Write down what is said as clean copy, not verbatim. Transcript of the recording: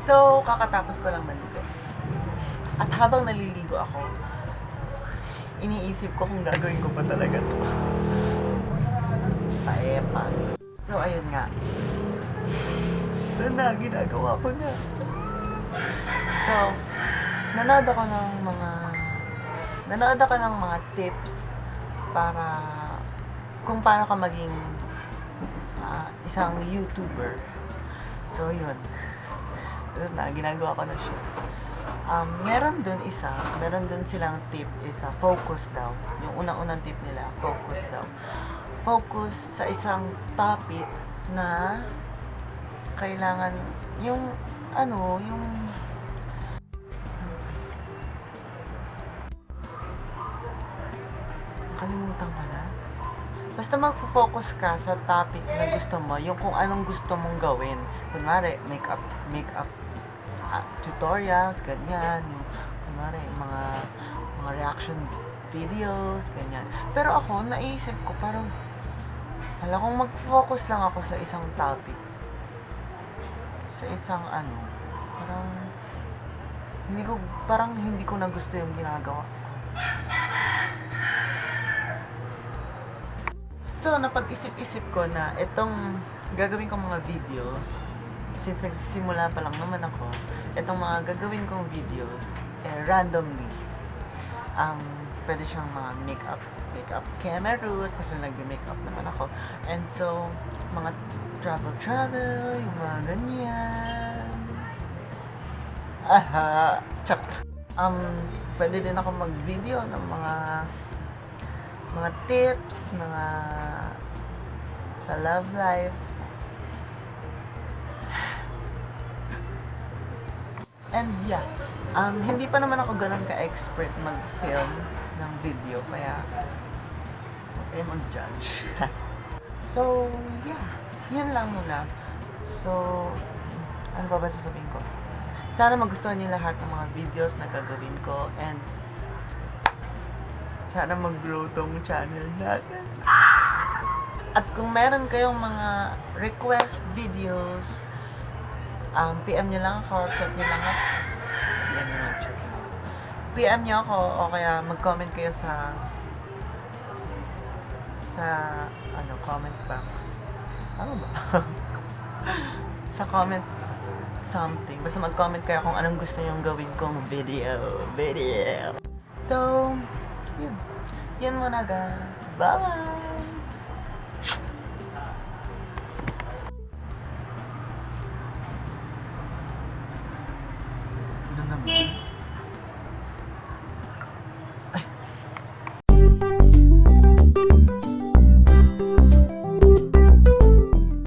So, kakatapos ko lang maligo. At habang naliligo ako, iniisip ko kung gagawin ko pa talaga to. Paepa. So, ayun nga. Ito na, ginagawa ko na. So, nanood ako ng mga tips para kung paano ka maging isang YouTuber. So, yun. Ito na, ginagawa ko na siya. Meron dun silang tip isa, focus daw. Yung unang-unang tip nila, focus daw. Focus sa isang topic na kailangan kalimutan ko na. Basta mag-focus ka sa topic na gusto mo, yung kung anong gusto mong gawin. Kunwari, makeup tutorials, ganyan. Yung, kunwari, mga reaction videos, ganyan. Pero ako, naisip ko, parang, kung mag-focus lang ako sa isang topic, sa isang parang hindi ko na gusto yung ginagawa ko. So, napag-isip-isip ko na itong gagawin kong mga videos, since nagsisimula pa lang naman ako, itong mga gagawin kong videos, randomly. Pwede siyang mga makeup camera route, kasi nag-makeup naman ako. And so, mga travel, yung mga ganyan. Chak! Pwede din ako mag-video ng mga tips, sa love life. And yeah, hindi pa naman ako ganun ka-expert mag-film ng video, kaya huwag kayo mag-judge. So, yeah, yun lang muna. So, ano pa ba sasabihin ko? Sana magustuhan niyo lahat ng mga videos na gagawin ko, and sana mag-grow tong channel natin. At kung meron kayong mga request videos, PM nyo lang ako, chat nyo lang ako. PM nyo ako, o kaya mag-comment kayo sa comment box. Ano ba? Sa comment something. Basta mag-comment kayo kung anong gusto nyong gawin kong video. So, yun. Yun muna, guys. Bye! Ano naman?